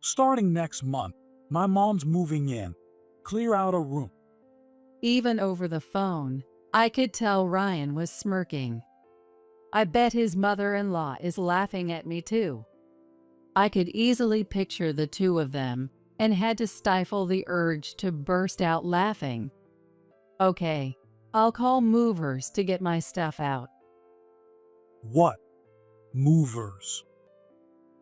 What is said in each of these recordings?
Starting next month, my mom's moving in. Clear out a room. Even over the phone, I could tell Ryan was smirking. I bet his mother-in-law is laughing at me too. I could easily picture the two of them and had to stifle the urge to burst out laughing. Okay, I'll call Movers to get my stuff out. What? Movers.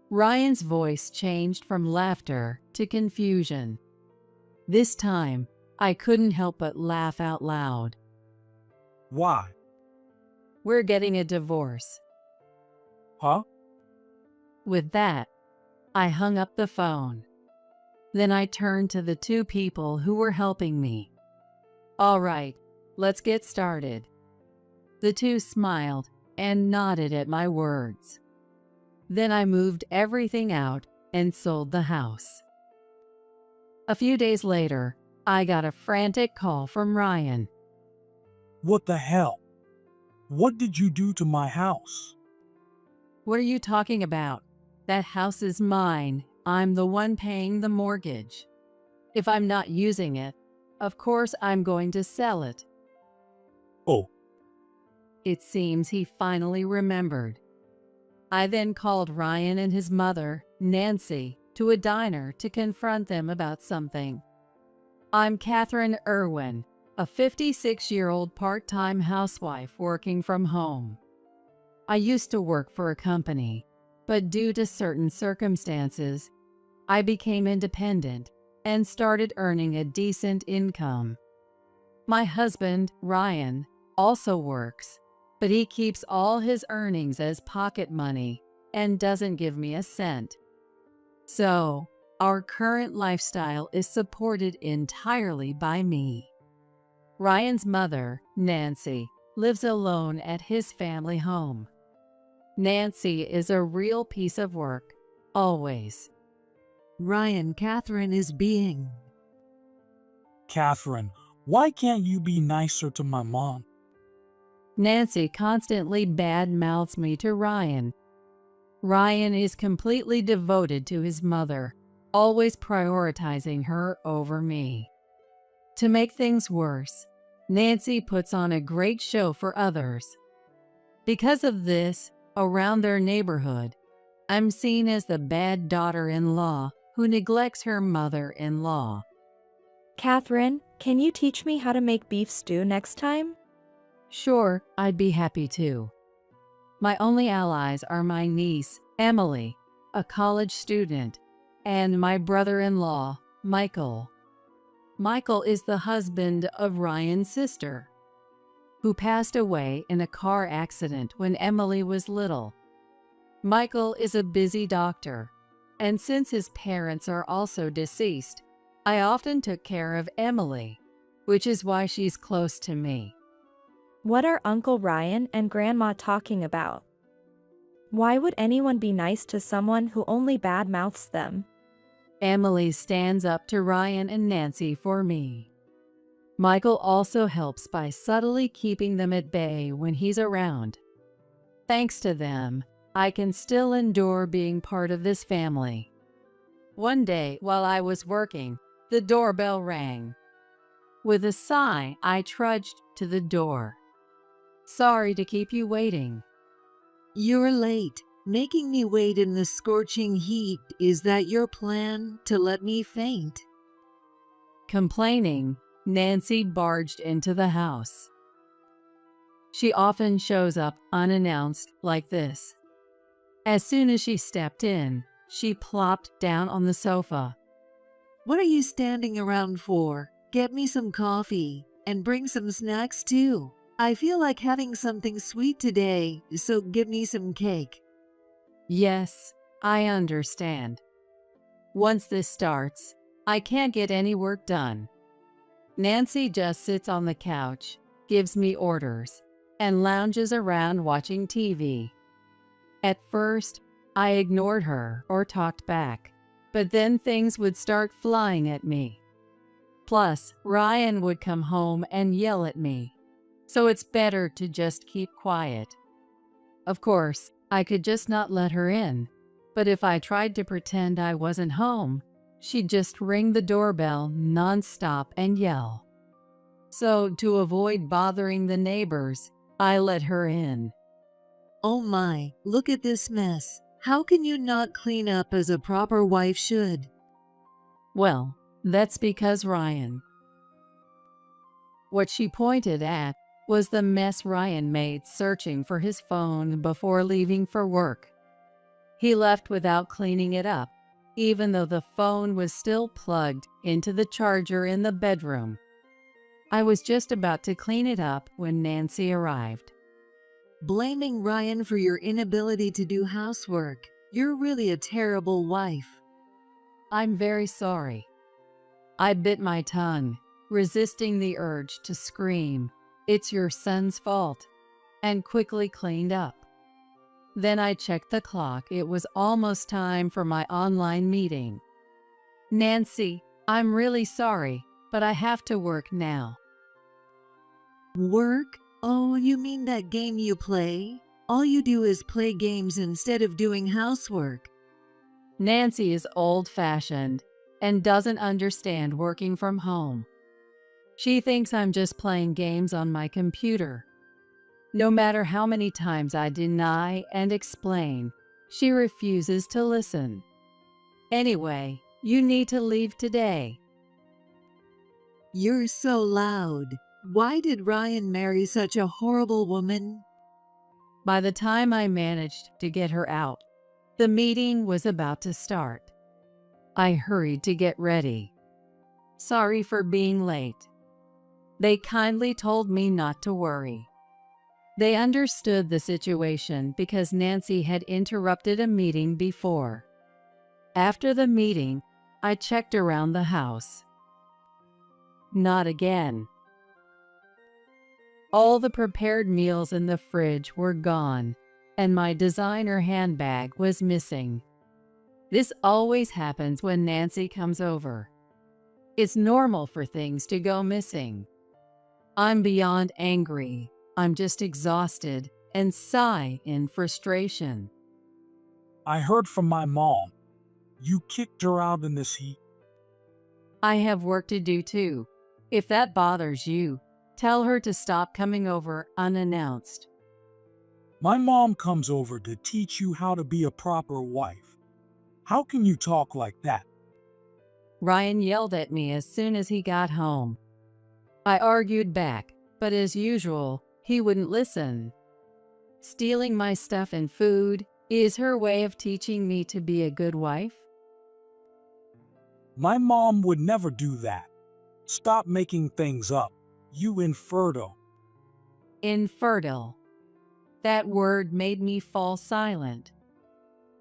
Ryan's voice changed from laughter to confusion. This time, I couldn't help but laugh out loud. Why? We're getting a divorce. Huh? With that, I hung up the phone. Then I turned to the two people who were helping me. All right, let's get started. The two smiled and nodded at my words. Then I moved everything out and sold the house. A few days later, I got a frantic call from Ryan. What the hell? What did you do to my house? What are you talking about? That house is mine. I'm the one paying the mortgage. If I'm not using it, of course I'm going to sell it. Oh, It seems he finally remembered. I then called Ryan and his mother, Nancy, to a diner to confront them about something. I'm Catherine Irwin, a 56-year-old part-time housewife working from home. I used to work for a company, but due to certain circumstances, I became independent and started earning a decent income. My husband, Ryan, also works, but he keeps all his earnings as pocket money and doesn't give me a cent. So, our current lifestyle is supported entirely by me. Ryan's mother, Nancy, lives alone at his family home. Nancy is a real piece of work, always. Ryan, Catherine is being. Catherine, why can't you be nicer to my mom? Nancy constantly bad-mouths me to Ryan. Ryan is completely devoted to his mother, always prioritizing her over me. To make things worse, Nancy puts on a great show for others. Because of this, around their neighborhood, I'm seen as the bad daughter-in-law who neglects her mother-in-law. Catherine, can you teach me how to make beef stew next time? Sure, I'd be happy to. My only allies are my niece, Emily, a college student, and my brother-in-law, Michael. Michael is the husband of Ryan's sister, who passed away in a car accident when Emily was little. Michael is a busy doctor, and since his parents are also deceased, I often took care of Emily, which is why she's close to me. What are Uncle Ryan and Grandma talking about? Why would anyone be nice to someone who only bad-mouths them? Emily stands up to Ryan and Nancy for me. Michael also helps by subtly keeping them at bay when he's around. Thanks to them, I can still endure being part of this family. One day, while I was working, the doorbell rang. With a sigh, I trudged to the door. Sorry to keep you waiting. You're late. Making me wait in the scorching heat. Is that your plan, to let me faint? Complaining, Nancy barged into the house. She often shows up unannounced like this. As soon as she stepped in, she plopped down on the sofa. What are you standing around for? Get me some coffee, and bring some snacks too. I feel like having something sweet today, so give me some cake. Yes, I understand. Once this starts, I can't get any work done. Nancy just sits on the couch, gives me orders, and lounges around watching TV. At first, I ignored her or talked back, but then things would start flying at me. Plus, Ryan would come home and yell at me, so it's better to just keep quiet. Of course, I could just not let her in, But if I tried to pretend I wasn't home, she'd just ring the doorbell nonstop and yell. So, to avoid bothering the neighbors, I let her in. Oh my, look at this mess. How can you not clean up as a proper wife should? Well, that's because Ryan. What she pointed at was the mess Ryan made searching for his phone before leaving for work. He left without cleaning it up, even though the phone was still plugged into the charger in the bedroom. I was just about to clean it up when Nancy arrived. Blaming Ryan for your inability to do housework. You're really a terrible wife. I'm very sorry. I bit my tongue, resisting the urge to scream, "It's your son's fault," and quickly cleaned up. Then I checked the clock. It was almost time for my online meeting. "Nancy, I'm really sorry, but I have to work now." Work? Oh, you mean that game you play? All you do is play games instead of doing housework. Nancy is old-fashioned and doesn't understand working from home. She thinks I'm just playing games on my computer. No matter how many times I deny and explain, she refuses to listen. Anyway, you need to leave today. You're so loud. Why did Ryan marry such a horrible woman? By the time I managed to get her out, the meeting was about to start. I hurried to get ready. Sorry for being late. They kindly told me not to worry. They understood the situation because Nancy had interrupted a meeting before. After the meeting, I checked around the house. Not again. All the prepared meals in the fridge were gone, and my designer handbag was missing. This always happens when Nancy comes over. It's normal for things to go missing. I'm beyond angry. I'm just exhausted and sigh in frustration. I heard from my mom. You kicked her out in this heat. I have work to do too. If that bothers you, tell her to stop coming over unannounced. My mom comes over to teach you how to be a proper wife. How can you talk like that? Ryan yelled at me as soon as he got home. I argued back, but as usual, he wouldn't listen. Stealing my stuff and food is her way of teaching me to be a good wife? My mom would never do that. Stop making things up, you infertile. Infertile. That word made me fall silent.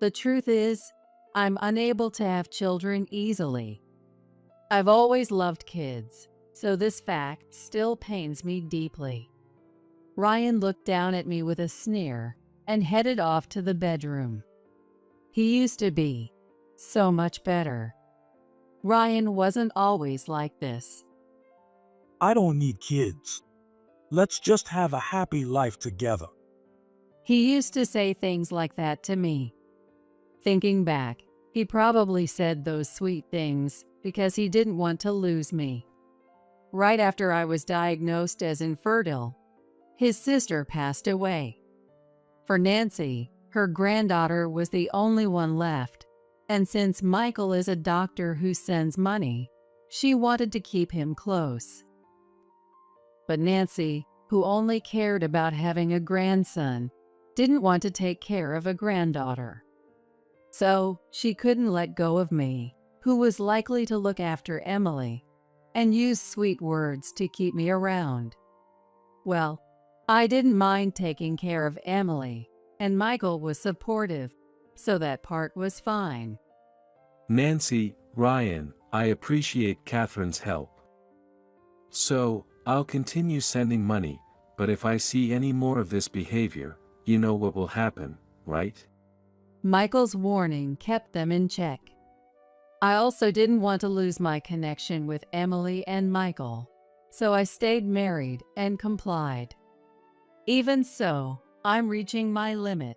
The truth is, I'm unable to have children easily. I've always loved kids, so this fact still pains me deeply. Ryan looked down at me with a sneer and headed off to the bedroom. He used to be so much better. Ryan wasn't always like this. I don't need kids. Let's just have a happy life together. He used to say things like that to me. Thinking back, he probably said those sweet things because he didn't want to lose me. Right after I was diagnosed as infertile, his sister passed away. For Nancy, her granddaughter was the only one left, and since Michael is a doctor who sends money, she wanted to keep him close. But Nancy, who only cared about having a grandson, didn't want to take care of a granddaughter. So she couldn't let go of me, who was likely to look after Emily, and use sweet words to keep me around. Well, I didn't mind taking care of Emily, and Michael was supportive, so that part was fine. Nancy, Ryan, I appreciate Catherine's help. So, I'll continue sending money, but if I see any more of this behavior, you know what will happen, right? Michael's warning kept them in check. I also didn't want to lose my connection with Emily and Michael, so I stayed married and complied. Even so, I'm reaching my limit.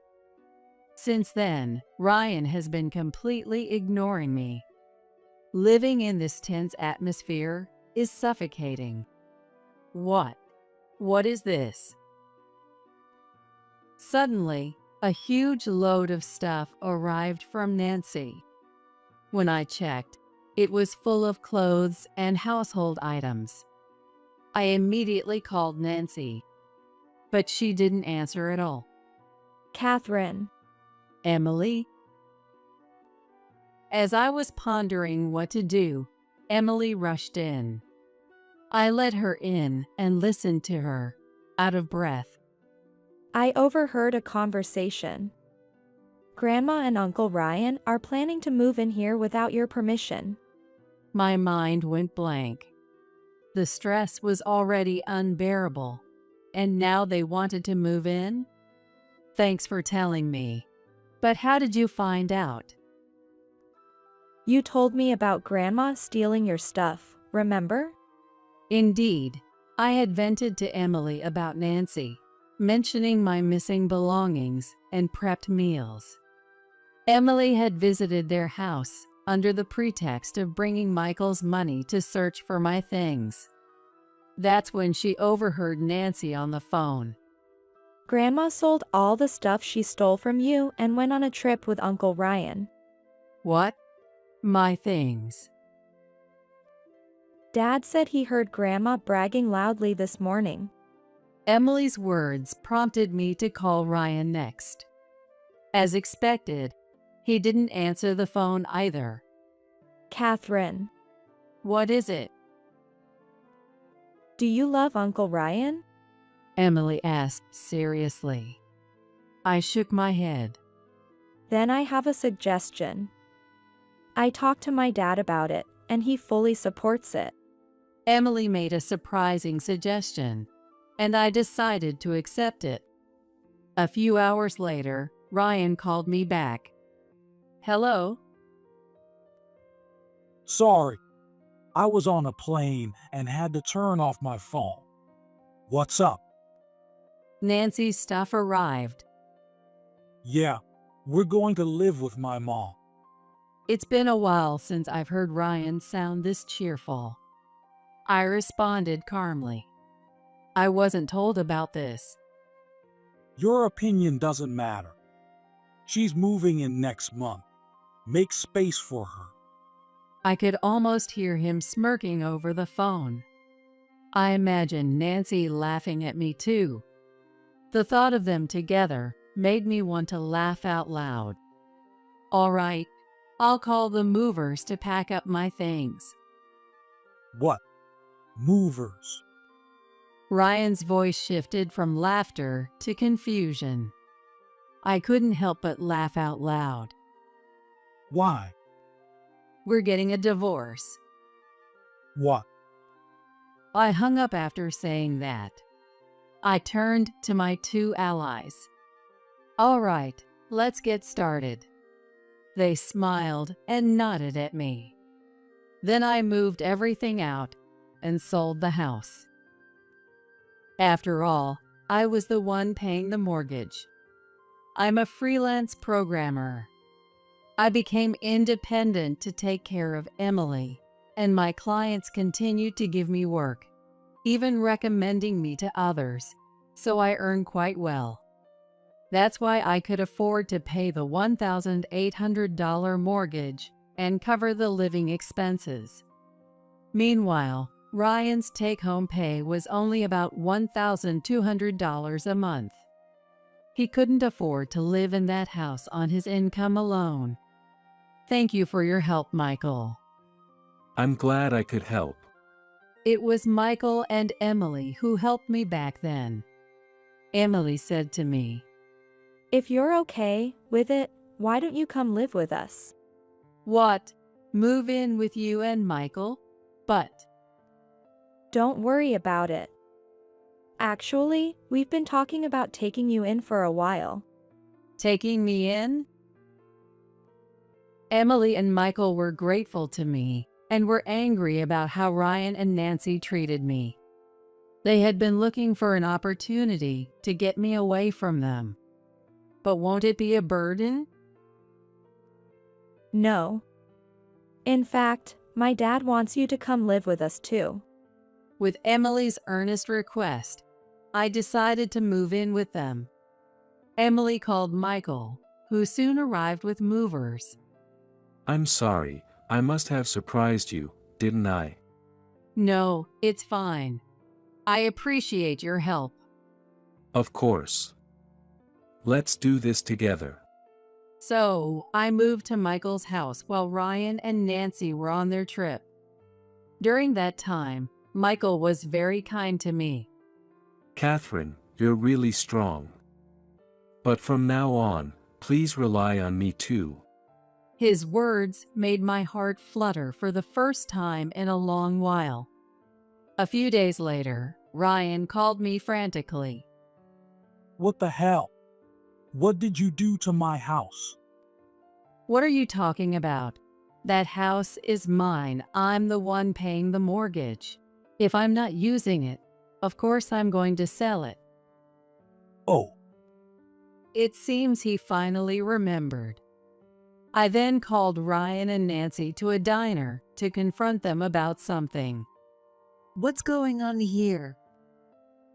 Since then, Ryan has been completely ignoring me. Living in this tense atmosphere is suffocating. What is this? Suddenly, a huge load of stuff arrived from Nancy. When I checked, it was full of clothes and household items. I immediately called Nancy, but she didn't answer at all. Catherine. Emily? As I was pondering what to do, Emily rushed in. I let her in and listened to her, out of breath. I overheard a conversation. Grandma and Uncle Ryan are planning to move in here without your permission. My mind went blank. The stress was already unbearable, and now they wanted to move in? Thanks for telling me. But how did you find out? You told me about Grandma stealing your stuff, remember? Indeed, I had vented to Emily about Nancy, mentioning my missing belongings and prepped meals. Emily had visited their house under the pretext of bringing Michael's money to search for my things. That's when she overheard Nancy on the phone. Grandma sold all the stuff she stole from you and went on a trip with Uncle Ryan. What? My things. Dad said he heard Grandma bragging loudly this morning. Emily's words prompted me to call Ryan next. As expected, he didn't answer the phone either. Catherine. What is it? Do you love Uncle Ryan? Emily asked seriously. I shook my head. Then I have a suggestion. I talked to my dad about it, and he fully supports it. Emily made a surprising suggestion, and I decided to accept it. A few hours later, Ryan called me back. Hello? Sorry, I was on a plane and had to turn off my phone. What's up? Nancy's stuff arrived. Yeah, we're going to live with my mom. It's been a while since I've heard Ryan sound this cheerful. I responded calmly. I wasn't told about this. Your opinion doesn't matter. She's moving in next month. Make space for her. I could almost hear him smirking over the phone. I imagined Nancy laughing at me too. The thought of them together made me want to laugh out loud. All right, I'll call the movers to pack up my things. What? Movers. Ryan's voice shifted from laughter to confusion. I couldn't help but laugh out loud. Why? We're getting a divorce. What? I hung up after saying that. I turned to my two allies. All right, let's get started. They smiled and nodded at me. Then I moved everything out and sold the house. After all, I was the one paying the mortgage. I'm a freelance programmer. I became independent to take care of Emily, and my clients continued to give me work, even recommending me to others, so I earn quite well. That's why I could afford to pay the $1,800 mortgage and cover the living expenses. Meanwhile, Ryan's take-home pay was only about $1,200 a month. He couldn't afford to live in that house on his income alone. Thank you for your help, Michael. I'm glad I could help. It was Michael and Emily who helped me back then. Emily said to me, If you're okay with it, why don't you come live with us? What? Move in with you and Michael? But Don't worry about it. Actually, we've been talking about taking you in for a while. taking me in? Emily and Michael were grateful to me and were angry about how Ryan and Nancy treated me. They had been looking for an opportunity to get me away from them. but won't it be a burden? No. In fact, my dad wants you to come live with us too. With Emily's earnest request, I decided to move in with them. Emily called Michael, who soon arrived with movers. I'm sorry, I must have surprised you, didn't I? No, it's fine. I appreciate your help. Of course. Let's do this together. So, I moved to Michael's house while Ryan and Nancy were on their trip. During that time, Michael was very kind to me. Catherine, you're really strong. But from now on, please rely on me too. His words made my heart flutter for the first time in a long while. A few days later, Ryan called me frantically. What the hell? What did you do to my house? What are you talking about? That house is mine. I'm the one paying the mortgage. If I'm not using it, of course I'm going to sell it. Oh, It seems he finally remembered. I then called Ryan and Nancy to a diner to confront them about something. What's going on here?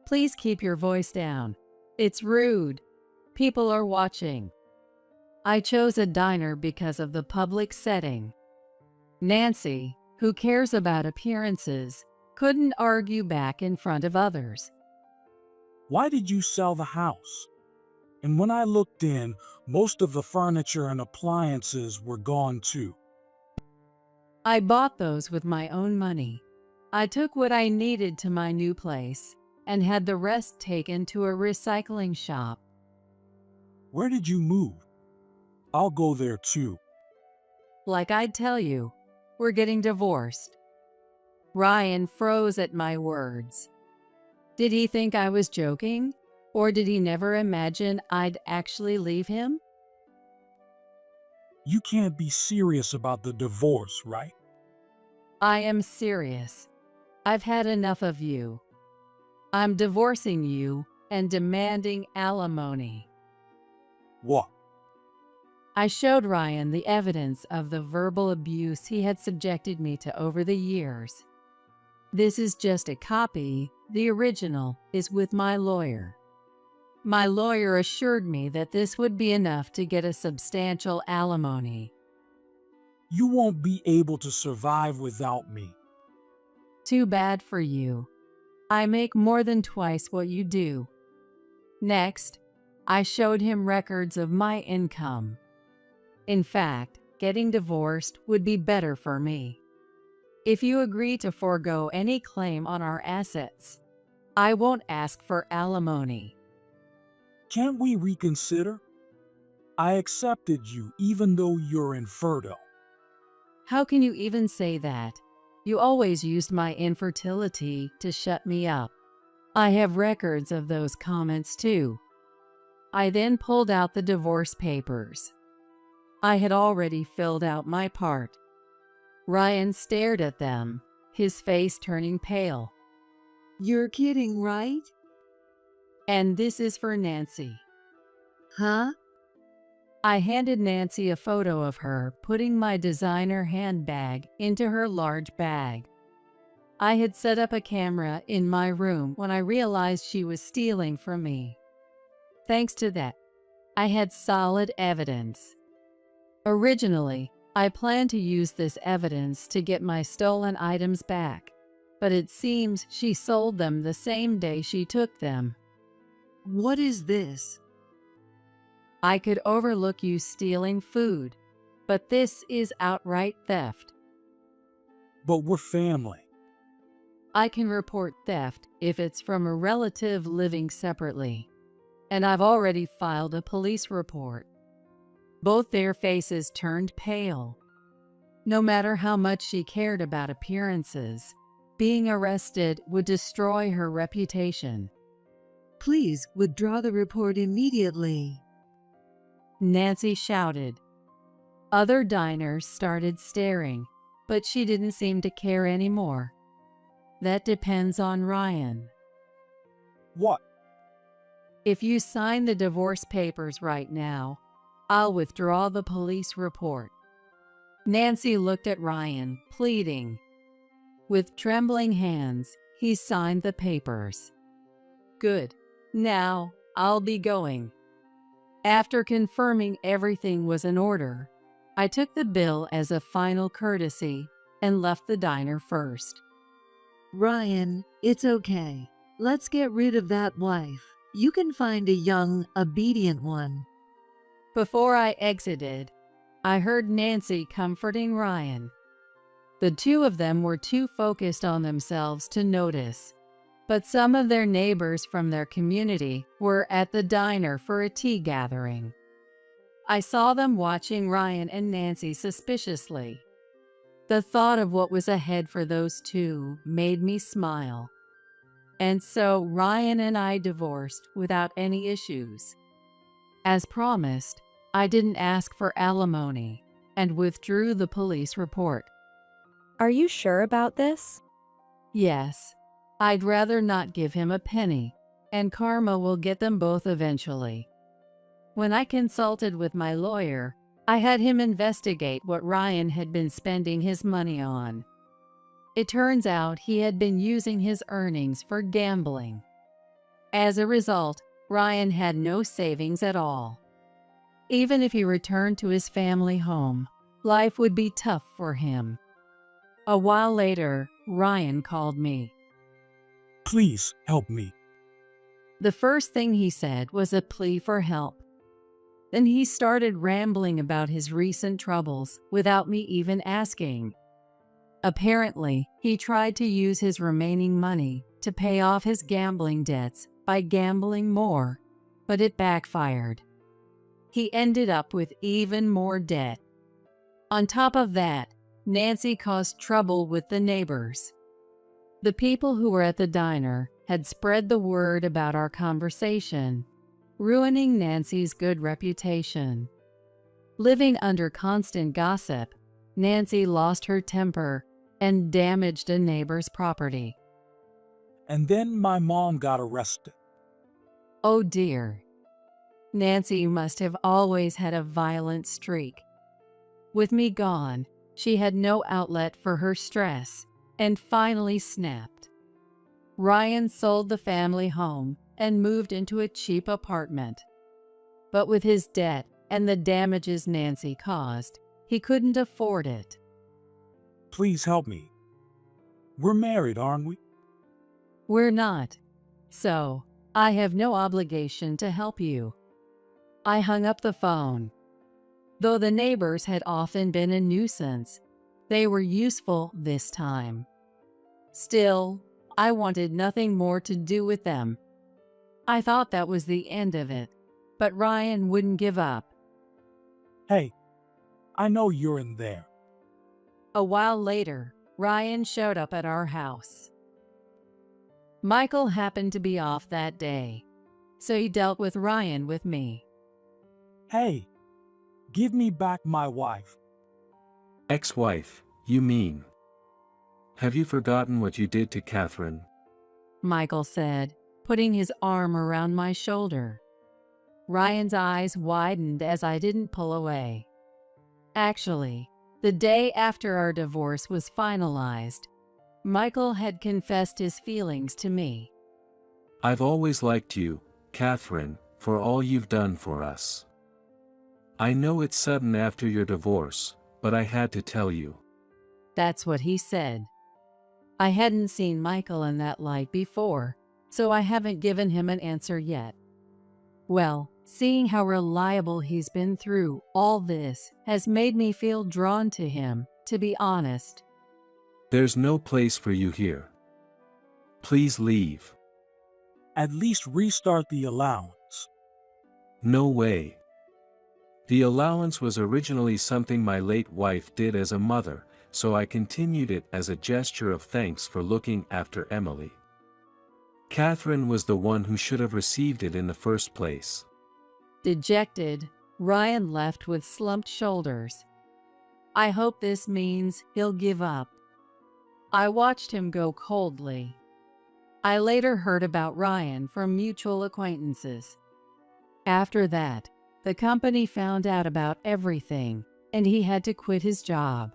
Please keep your voice down. It's rude. People are watching. I chose a diner because of the public setting. Nancy, who cares about appearances, couldn't argue back in front of others. why did you sell the house? And when I looked in, most of the furniture and appliances were gone too. I bought those with my own money. I took what I needed to my new place and had the rest taken to a recycling shop. Where did you move? I'll go there too. Like I'd tell you, we're getting divorced. Ryan froze at my words. Did he think I was joking? Or did he never imagine I'd actually leave him? You can't be serious about the divorce, right? I am serious. I've had enough of you. I'm divorcing you and demanding alimony. What? I showed Ryan the evidence of the verbal abuse he had subjected me to over the years. This is just a copy. The original is with my lawyer. My lawyer assured me that this would be enough to get a substantial alimony. You won't be able to survive without me. Too bad for you. I make more than twice what you do. Next, I showed him records of my income. In fact, getting divorced would be better for me. If you agree to forego any claim on our assets, I won't ask for alimony. Can't we reconsider? I accepted you even though you're infertile. How can you even say that? You always used my infertility to shut me up. I have records of those comments too. I then pulled out the divorce papers. I had already filled out my part. Ryan stared at them, his face turning pale. You're kidding, right? And this is for Nancy. Huh? I handed Nancy a photo of her putting my designer handbag into her large bag. I had set up a camera in my room when I realized she was stealing from me. Thanks to that, I had solid evidence. Originally, I planned to use this evidence to get my stolen items back, but it seems she sold them the same day she took them. What is this? I could overlook you stealing food, but this is outright theft. But we're family. I can report theft if it's from a relative living separately, and I've already filed a police report. Both their faces turned pale. No matter how much she cared about appearances, being arrested would destroy her reputation. Please withdraw the report immediately. Nancy shouted. Other diners started staring, but she didn't seem to care anymore. That depends on Ryan. What? If you sign the divorce papers right now, I'll withdraw the police report. Nancy looked at Ryan, pleading. With trembling hands, he signed the papers. Good. Now, I'll be going. After confirming everything was in order, I took the bill as a final courtesy and left the diner first. Ryan, it's okay. Let's get rid of that wife. You can find a young, obedient one. Before I exited, I heard Nancy comforting Ryan. The two of them were too focused on themselves to notice, but some of their neighbors from their community were at the diner for a tea gathering. I saw them watching Ryan and Nancy suspiciously. The thought of what was ahead for those two made me smile. And so Ryan and I divorced without any issues. As promised, I didn't ask for alimony and withdrew the police report. Are you sure about this? Yes, I'd rather not give him a penny, and karma will get them both eventually. When I consulted with my lawyer, I had him investigate what Ryan had been spending his money on. It turns out he had been using his earnings for gambling. As a result, Ryan had no savings at all. Even if he returned to his family home, life would be tough for him. A while later, Ryan called me. Please help me. The first thing he said was a plea for help. Then he started rambling about his recent troubles without me even asking. Apparently, he tried to use his remaining money to pay off his gambling debts by gambling more, but it backfired. He ended up with even more debt. On top of that, Nancy caused trouble with the neighbors. The people who were at the diner had spread the word about our conversation, ruining Nancy's good reputation. Living under constant gossip, Nancy lost her temper and damaged a neighbor's property. And then my mom got arrested. Oh dear. Nancy must have always had a violent streak. With me gone, she had no outlet for her stress and finally snapped. Ryan sold the family home and moved into a cheap apartment. But with his debt and the damages Nancy caused, he couldn't afford it. Please help me. We're married, aren't we? We're not. So, I have no obligation to help you. I hung up the phone. Though the neighbors had often been a nuisance, they were useful this time. Still, I wanted nothing more to do with them. I thought that was the end of it, but Ryan wouldn't give up. Hey, I know you're in there. A while later, Ryan showed up at our house. Michael happened to be off that day, so he dealt with Ryan with me. Hey, give me back my wife. Ex-wife, you mean? Have you forgotten what you did to Catherine? Michael said, putting his arm around my shoulder. Ryan's eyes widened as I didn't pull away. Actually, the day after our divorce was finalized, Michael had confessed his feelings to me. I've always liked you, Catherine, for all you've done for us. I know it's sudden after your divorce, but I had to tell you. That's what he said. I hadn't seen Michael in that light before, so I haven't given him an answer yet. Well, seeing how reliable he's been through all this has made me feel drawn to him, to be honest. There's no place for you here. Please leave. At least restart the allowance. No way. The allowance was originally something my late wife did as a mother, so I continued it as a gesture of thanks for looking after Emily. Catherine was the one who should have received it in the first place. Dejected, Ryan left with slumped shoulders. I hope this means he'll give up. I watched him go coldly. I later heard about Ryan from mutual acquaintances. After that, the company found out about everything, and he had to quit his job.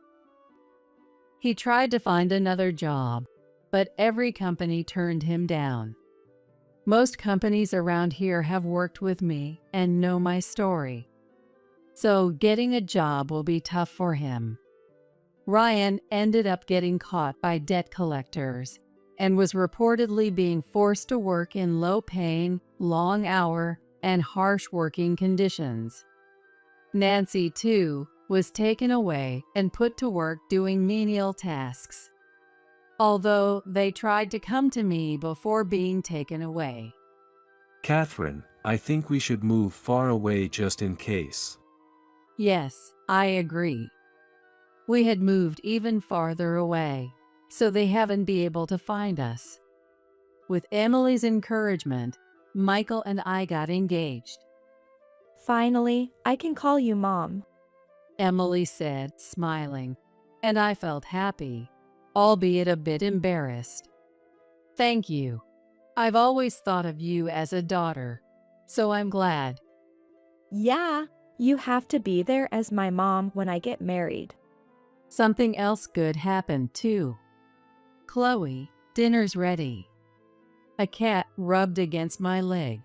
He tried to find another job, but every company turned him down. Most companies around here have worked with me and know my story, so getting a job will be tough for him. Ryan ended up getting caught by debt collectors and was reportedly being forced to work in low-paying, long-hour, and harsh working conditions. Nancy, too, was taken away and put to work doing menial tasks, although they tried to come to me before being taken away. Catherine, I think we should move far away just in case. Yes, I agree. We had moved even farther away, so they haven't been able to find us. With Emily's encouragement, Michael and I got engaged. Finally, I can call you Mom. Emily said, smiling, and I felt happy, albeit a bit embarrassed. Thank you. I've always thought of you as a daughter, so I'm glad. Yeah, you have to be there as my mom when I get married. Something else good happened, too. Chloe, dinner's ready. A cat rubbed against my leg.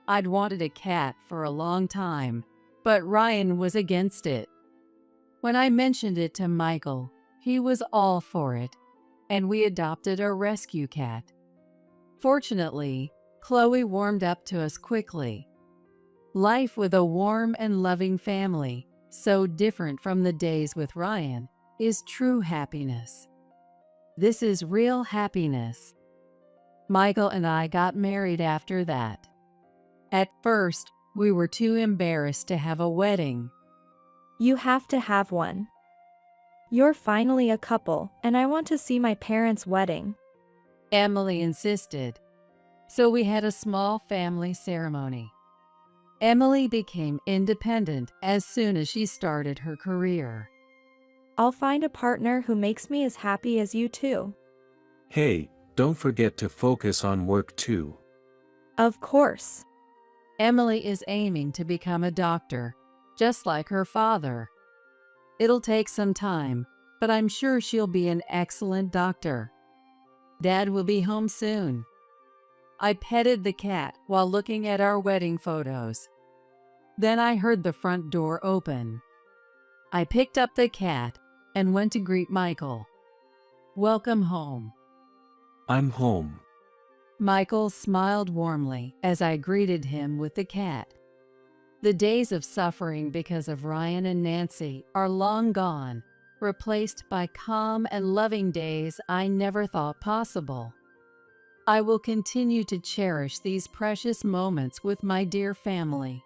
I'd wanted a cat for a long time, but Ryan was against it. When I mentioned it to Michael, he was all for it, and we adopted a rescue cat. Fortunately, Chloe warmed up to us quickly. Life with a warm and loving family, so different from the days with Ryan, is true happiness. This is real happiness. Michael and I got married after that. At first, we were too embarrassed to have a wedding. You have to have one. You're finally a couple, and I want to see my parents' wedding. Emily insisted. So we had a small family ceremony. Emily became independent as soon as she started her career. I'll find a partner who makes me as happy as you too. Hey, don't forget to focus on work too. Of course. Emily is aiming to become a doctor, just like her father. It'll take some time, but I'm sure she'll be an excellent doctor. Dad will be home soon. I petted the cat while looking at our wedding photos. Then I heard the front door open. I picked up the cat and went to greet Michael. Welcome home. I'm home. Michael smiled warmly as I greeted him with the cat. The days of suffering because of Ryan and Nancy are long gone, replaced by calm and loving days I never thought possible. I will continue to cherish these precious moments with my dear family.